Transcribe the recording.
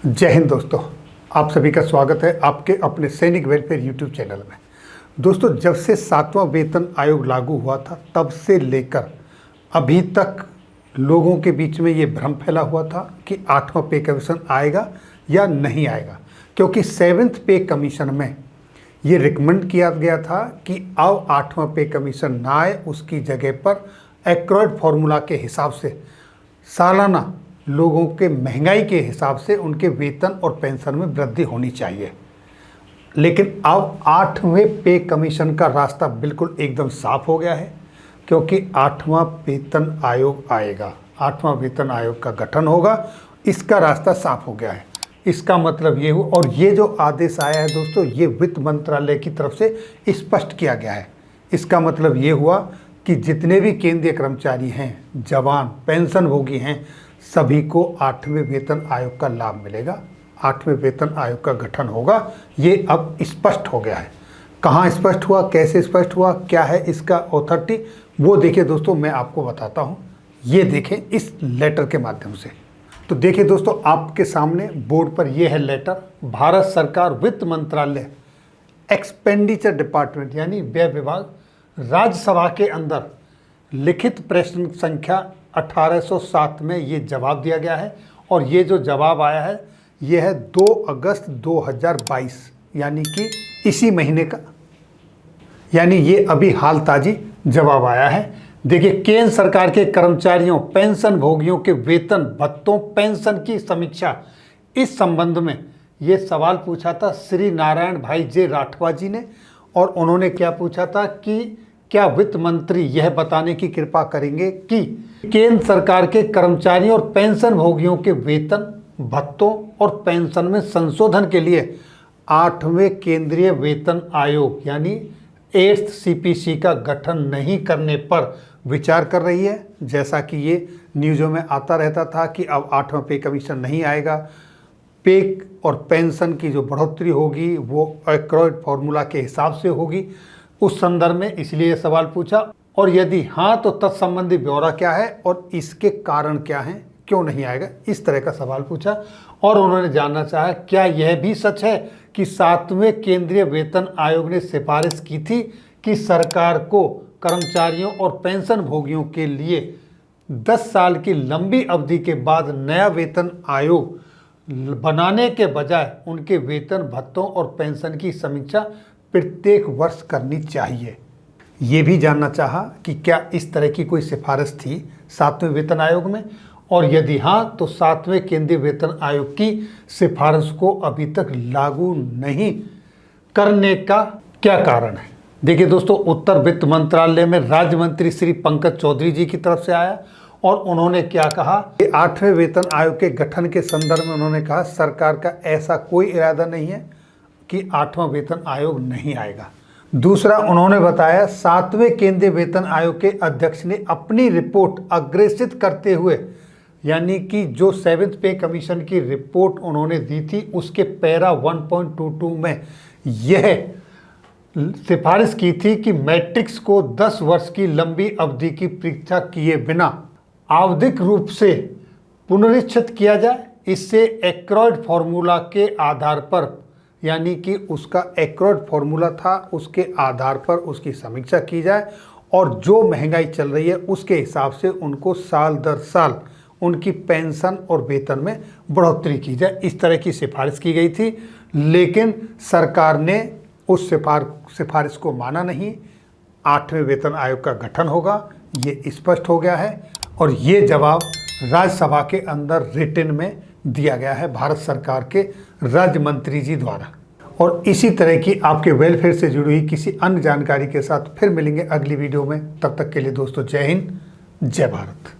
जय हिंद दोस्तों, आप सभी का स्वागत है आपके अपने सैनिक वेलफेयर यूट्यूब चैनल में। दोस्तों, जब से 7वां वेतन आयोग लागू हुआ था तब से लेकर अभी तक लोगों के बीच में ये भ्रम फैला हुआ था कि 8वां पे कमीशन आएगा या नहीं आएगा, क्योंकि 7th पे कमीशन में ये रिकमेंड किया गया था कि अब 8वां पे कमीशन ना आए, उसकी जगह पर एक्रोइड फार्मूला के हिसाब से सालाना लोगों के महंगाई के हिसाब से उनके वेतन और पेंशन में वृद्धि होनी चाहिए। लेकिन अब 8वें पे कमीशन का रास्ता बिल्कुल एकदम साफ हो गया है, क्योंकि 8वां वेतन आयोग आएगा, 8वां वेतन आयोग का गठन होगा, इसका रास्ता साफ हो गया है। इसका मतलब ये हुआ, और ये जो आदेश आया है दोस्तों, ये वित्त मंत्रालय की तरफ से स्पष्ट किया गया है। इसका मतलब ये हुआ कि जितने भी केंद्रीय कर्मचारी हैं, जवान, पेंशन भोगी हैं, सभी को 8वें वेतन आयोग का लाभ मिलेगा, 8वें वेतन आयोग का गठन होगा। ये अब स्पष्ट हो गया है। कहाँ स्पष्ट हुआ, कैसे स्पष्ट हुआ, क्या है इसका अथॉरिटी, वो देखिए दोस्तों, मैं आपको बताता हूँ। ये देखें इस लेटर के माध्यम से। तो देखिए दोस्तों, आपके सामने बोर्ड पर यह है लेटर। भारत सरकार वित्त मंत्रालय एक्सपेंडिचर डिपार्टमेंट यानी व्यय विभाग, राज्यसभा के अंदर लिखित प्रश्न संख्या 1807 में ये जवाब दिया गया है। और ये जो जवाब आया है ये है 2 अगस्त 2022, यानी कि इसी महीने का, यानी ये अभी हाल ताजी जवाब आया है। देखिए, केंद्र सरकार के कर्मचारियों, पेंशन भोगियों के वेतन, भत्तों, पेंशन की समीक्षा, इस संबंध में ये सवाल पूछा था श्री नारायण भाई जे राठवा जी ने। और उन्होंने क्या पूछा था कि क्या वित्त मंत्री यह बताने की कृपा करेंगे कि केंद्र सरकार के कर्मचारियों और पेंशन भोगियों के वेतन, भत्तों और पेंशन में संशोधन के लिए 8वें केंद्रीय वेतन आयोग यानी 8th CPC का गठन नहीं करने पर विचार कर रही है। जैसा कि ये न्यूज़ों में आता रहता था कि अब 8वां पे कमीशन नहीं आएगा, पे और पेंशन की जो बढ़ोतरी होगी वो एक्रोइड फार्मूला के हिसाब से होगी। उस संदर्भ में इसलिए ये सवाल पूछा, और यदि हाँ तो तत्संबंधी ब्यौरा क्या है और इसके कारण क्या हैं, क्यों नहीं आएगा, इस तरह का सवाल पूछा। और उन्होंने जानना चाहा क्या यह भी सच है कि 7वें केंद्रीय वेतन आयोग ने सिफारिश की थी कि सरकार को कर्मचारियों और पेंशन भोगियों के लिए 10 साल की लंबी अवधि के बाद नया वेतन आयोग बनाने के बजाय उनके वेतन, भत्तों और पेंशन की समीक्षा प्रत्येक वर्ष करनी चाहिए। ये भी जानना चाहा कि क्या इस तरह की कोई सिफारिश थी 7वें वेतन आयोग में, और यदि हाँ तो 7वें केंद्रीय वेतन आयोग की सिफारिश को अभी तक लागू नहीं करने का क्या कारण है। देखिए दोस्तों, उत्तर वित्त मंत्रालय में राज्य मंत्री श्री पंकज चौधरी जी की तरफ से आया, और उन्होंने क्या कहा कि 8वें वेतन आयोग के गठन के संदर्भ में उन्होंने कहा सरकार का ऐसा कोई इरादा नहीं है कि 8वां वेतन आयोग नहीं आएगा। दूसरा, उन्होंने बताया 7वें केंद्रीय वेतन आयोग के अध्यक्ष ने अपनी रिपोर्ट अग्रेसित करते हुए, यानी कि जो 7th पे कमीशन की रिपोर्ट उन्होंने दी थी उसके पैरा 1.22 में यह सिफारिश की थी कि मैट्रिक्स को 10 वर्ष की लंबी अवधि की परीक्षा किए बिना आवधिक रूप से पुनरीक्षित किया जाए। इससे एक्रोइड फार्मूला के आधार पर, यानी कि उसका एक्रोइड फार्मूला था, उसके आधार पर उसकी समीक्षा की जाए, और जो महंगाई चल रही है उसके हिसाब से उनको साल दर साल उनकी पेंशन और वेतन में बढ़ोतरी की जाए। इस तरह की सिफारिश की गई थी, लेकिन सरकार ने उस सिफारिश को माना नहीं। 8वें वेतन आयोग का गठन होगा, ये स्पष्ट हो गया है। और ये जवाब राज्यसभा के अंदर रिटन में दिया गया है भारत सरकार के राज्य मंत्री जी द्वारा। और इसी तरह की आपके वेलफेयर से जुड़ी हुई किसी अन्य जानकारी के साथ फिर मिलेंगे अगली वीडियो में। तब तक के लिए दोस्तों, जय हिंद, जय भारत।